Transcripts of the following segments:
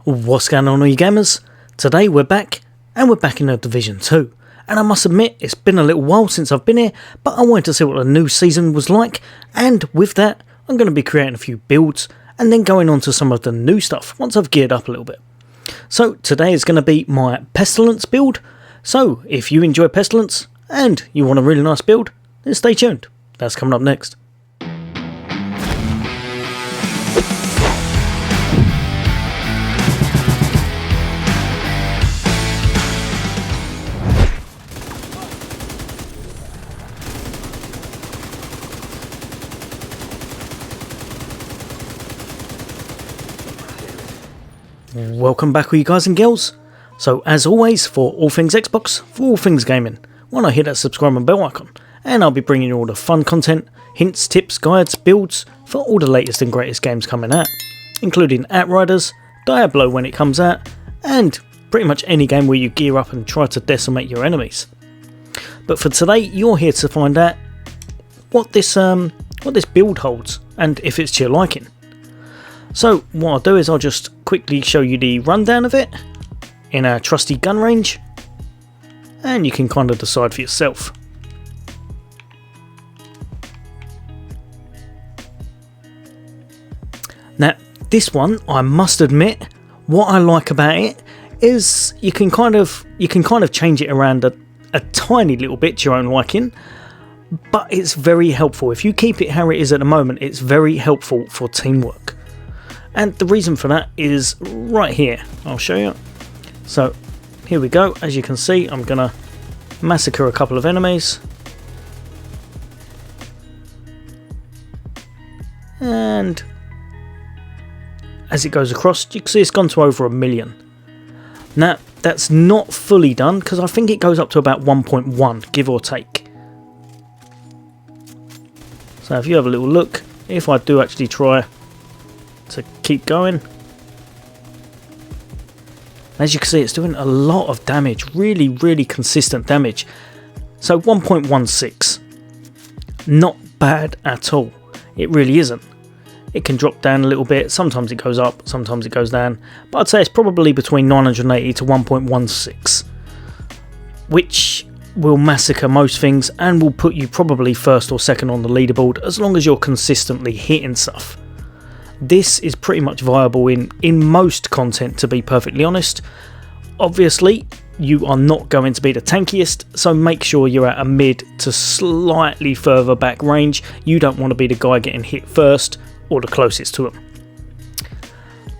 What's going on, all you gamers? Today we're back, and we're back in the Division 2. And I must admit, it's been a little while since I've been here, but I wanted to see what the new season was like, and with that, I'm going to be creating a few builds, and then going on to some of the new stuff once I've geared up a little bit. So today is going to be my pestilence build, so if you enjoy pestilence, and you want a really nice build, then stay tuned. That's coming up next. Welcome back, all you guys and girls. So as always, for all things Xbox, for all things gaming, why not hit that subscribe and bell icon, and I'll be bringing you all the fun content, hints, tips, guides, builds for all the latest and greatest games coming out, including Outriders, Diablo when it comes out, and pretty much any game where you gear up and try to decimate your enemies. But for today, you're here to find out what this build holds and if it's to your liking. So what I'll do is I'll just quickly show you the rundown of it in a trusty gun range, and you can kind of decide for yourself. Now this one, I must admit, what I like about it is you can kind of change it around a tiny little bit to your own liking, but it's very helpful. If you keep it how it is at the moment, it's very helpful for teamwork. And the reason for that is right here. I'll show you. So here we go. As you can see, I'm going to massacre a couple of enemies. And as it goes across, you can see it's gone to over 1 million. Now, that's not fully done because I think it goes up to about 1.1, give or take. So if you have a little look, if I do actually try to keep going, as you can see, it's doing a lot of damage, really consistent damage. So 1.16, not bad at all. It really isn't. It can drop down a little bit, sometimes it goes up, sometimes it goes down, but I'd say it's probably between 980 to 1.16, which will massacre most things and will put you probably first or second on the leaderboard as long as you're consistently hitting stuff. This is pretty much viable in most content, to be perfectly honest. Obviously, you are not going to be the tankiest, so make sure you're at a mid to slightly further back range. You don't want to be the guy getting hit first or the closest to him.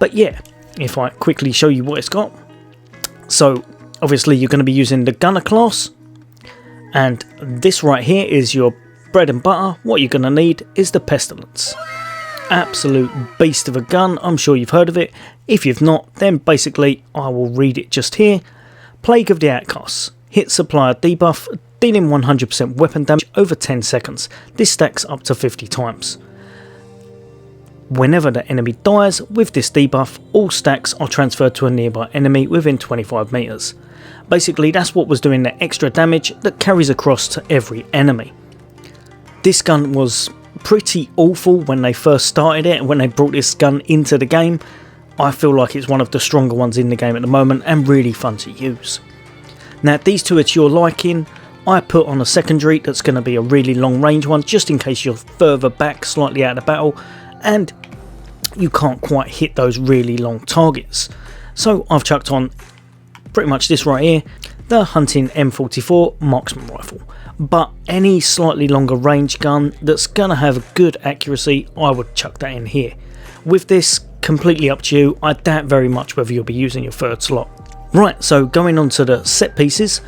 But yeah, if I quickly show you what it's got. So obviously you're going to be using the gunner class, and this right here is your bread and butter. What you're going to need is the pestilence. Absolute beast of a gun. I'm sure you've heard of it. If you've not, then basically I will read it just here. Plague of the Outcasts. Hit supplier debuff, dealing 100% weapon damage over 10 seconds. This stacks up to 50 times. Whenever the enemy dies with this debuff, all stacks are transferred to a nearby enemy within 25 meters. Basically, that's what was doing the extra damage that carries across to every enemy. This gun was pretty awful when they first started it, and when they brought this gun into the game, I feel like it's one of the stronger ones in the game at the moment and really fun to use. Now these two are to your liking. I put on a secondary that's going to be a really long range one, just in case you're further back slightly out of the battle and you can't quite hit those really long targets. So I've chucked on pretty much this right here, the Hunting M44 marksman rifle. But any slightly longer range gun that's going to have good accuracy, I would chuck that in here. With this, completely up to you. I doubt very much whether you'll be using your third slot. Right, so going on to the set pieces,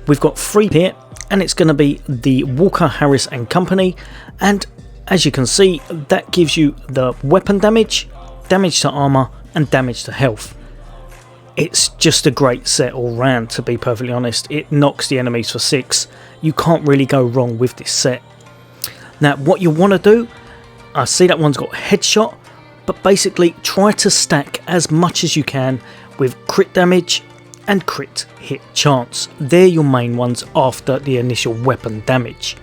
we've got 3 here, and it's going to be the Walker, Harris and Company, and as you can see, that gives you the weapon damage, damage to armor and damage to health. It's just a great set all round, to be perfectly honest. It knocks the enemies for 6. You can't really go wrong with this set. Now what you want to do, I see that one's got headshot, but basically try to stack as much as you can with crit damage and crit hit chance. They're your main ones after the initial weapon damage.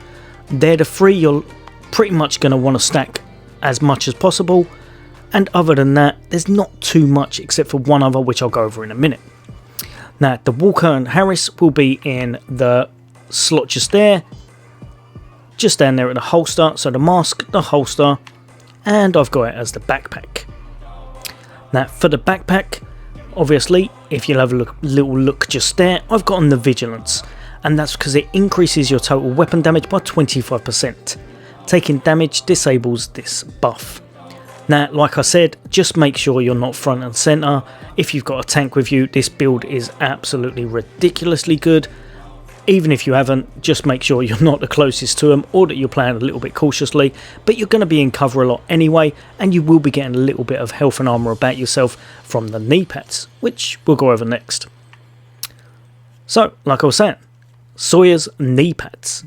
They're the 3 you're pretty much going to want to stack as much as possible, and other than that there's not too much except for one other which I'll go over in a minute. Now the Walker and Harris will be in the slot just down there at the holster, so the mask, the holster, and I've got it as the backpack. Now for the backpack, obviously if you'll have a little look just there, I've got on the Vigilance, and that's because it increases your total weapon damage by 25%. Taking damage disables this buff. Now like I said, just make sure you're not front and centre. If you've got a tank with you, this build is absolutely ridiculously good. Even if you haven't, just make sure you're not the closest to them, or that you're playing a little bit cautiously, but you're going to be in cover a lot anyway, and you will be getting a little bit of health and armour about yourself from the Kneepads, which we'll go over next. So, like I was saying, Sawyer's Kneepads.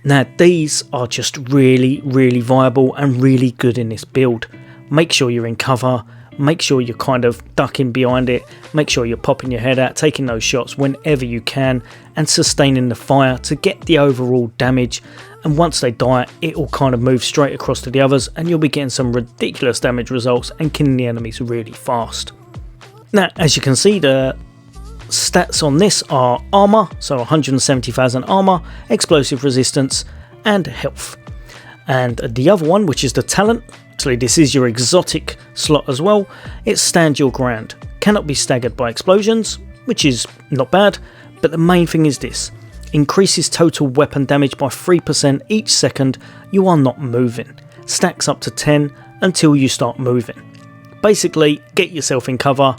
Now these are just really viable and really good in this build. Make sure you're in cover, make sure you're kind of ducking behind it, make sure you're popping your head out, taking those shots whenever you can, and sustaining the fire to get the overall damage, and once they die it will kind of move straight across to the others and you'll be getting some ridiculous damage results and killing the enemies really fast. Now as you can see, the stats on this are armour, so 170,000 armour, explosive resistance and health. And the other one, which is the talent, actually this is your exotic slot as well, it's Stand Your Ground. Cannot be staggered by explosions, which is not bad, but the main thing is this: increases total weapon damage by 3% each second you are not moving. Stacks up to 10 until you start moving. Basically, get yourself in cover,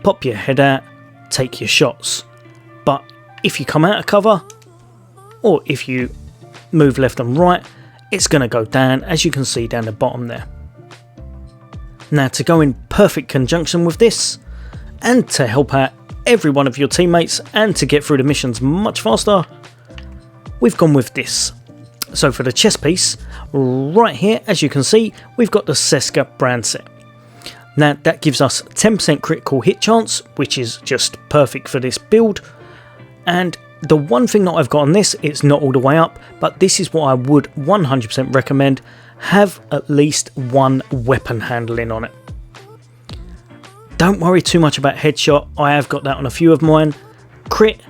pop your head out, take your shots. But if you come out of cover, or if you move left and right, it's going to go down, as you can see down the bottom there. Now to go in perfect conjunction with this, and to help out every one of your teammates and to get through the missions much faster, we've gone with this. So for the chest piece, right here as you can see, we've got the Seska brand set. Now that gives us 10% critical hit chance, which is just perfect for this build. And the one thing that I've got on this, it's not all the way up, but this is what I would 100% recommend: have at least one weapon handling on it. Don't worry too much about headshot, I have got that on a few of mine. Crit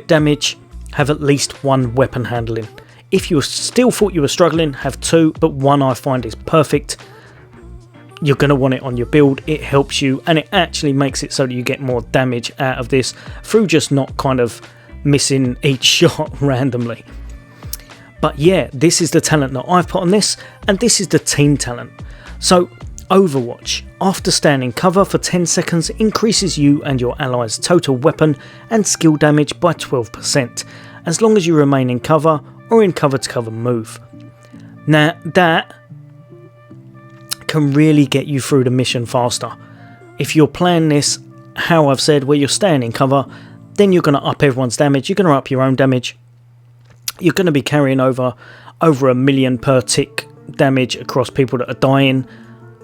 damage, have at least one weapon handling. If you still thought you were struggling, have two, but one I find is perfect. You're going to want it on your build, it helps you, and it actually makes it so that you get more damage out of this through just not kind of missing each shot randomly. But yeah, this is the talent that I've put on this, and this is the team talent. So Overwatch, after standing cover for 10 seconds, increases you and your allies' total weapon and skill damage by 12%, as long as you remain in cover or in cover to cover move. Now that can really get you through the mission faster. If you're playing this, how I've said, where you're staying in cover, then you're going to up everyone's damage, you're going to up your own damage, you're going to be carrying over 1 million per tick damage across people that are dying.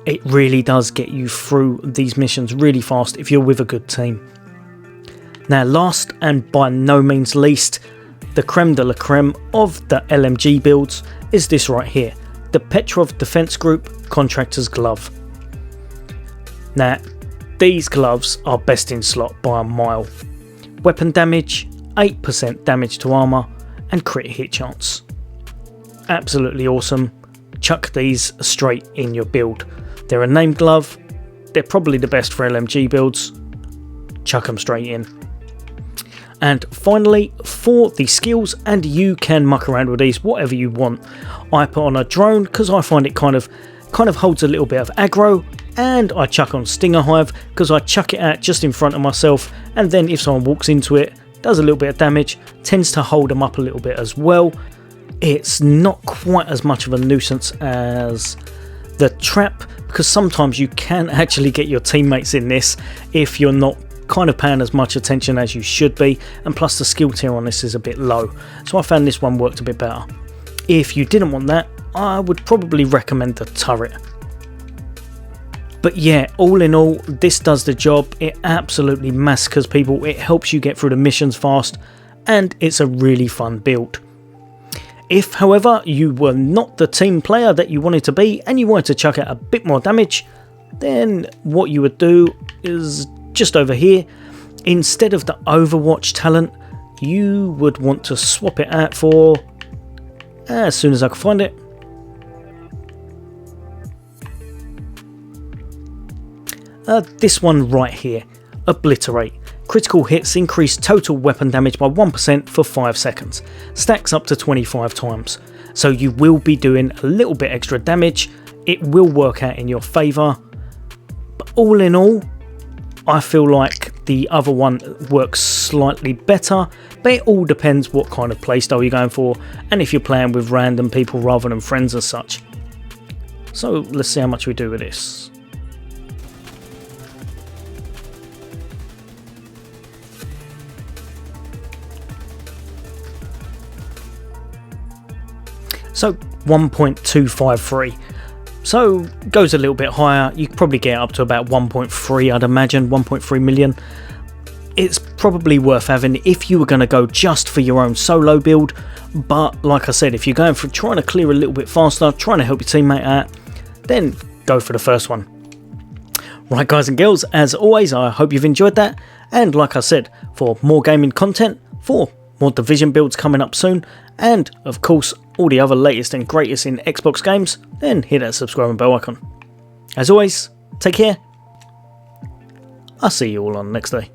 It really does get you through these missions really fast if you're with a good team. Now last and by no means least, the creme de la creme of the LMG builds is this right here, the Petrov Defense Group Contractor's Glove. Now these gloves are best in slot by a mile. Weapon damage, 8% damage to armour and crit hit chance. Absolutely awesome. Chuck these straight in your build. They're a named glove, they're probably the best for LMG builds. Chuck them straight in. And finally, for the skills, and you can muck around with these whatever you want, I put on a drone because I find it kind of holds a little bit of aggro, and I chuck on Stinger Hive because I chuck it out just in front of myself, and then if someone walks into it, does a little bit of damage, tends to hold them up a little bit as well. It's not quite as much of a nuisance as the trap, because sometimes you can actually get your teammates in this if you're not kind of paying as much attention as you should be, and plus the skill tier on this is a bit low, so I found this one worked a bit better. If you didn't want that, I would probably recommend the turret. But yeah, all in all, this does the job. It absolutely massacres people, it helps you get through the missions fast, and it's a really fun build. If, however, you were not the team player that you wanted to be and you wanted to chuck out a bit more damage, then what you would do is just over here. Instead of the Overwatch talent, you would want to swap it out for, as soon as I can find it, this one right here, Obliterate. Critical hits increase total weapon damage by 1% for 5 seconds, stacks up to 25 times. So you will be doing a little bit extra damage, it will work out in your favour, but all in all, I feel like the other one works slightly better, but it all depends what kind of playstyle you're going for and if you're playing with random people rather than friends as such. So let's see how much we do with this. So 1.253, so goes a little bit higher. You could probably get up to about 1.3, I'd imagine, 1.3 million. It's probably worth having if you were going to go just for your own solo build, but like I said, if you're going for trying to clear a little bit faster, trying to help your teammate out, then go for the first one. Right guys and girls, as always, I hope you've enjoyed that, and like I said, for more gaming content, for more Division builds coming up soon, and of course all the other latest and greatest in Xbox games, then hit that subscribe and bell icon. As always, take care. I'll see you all on the next day.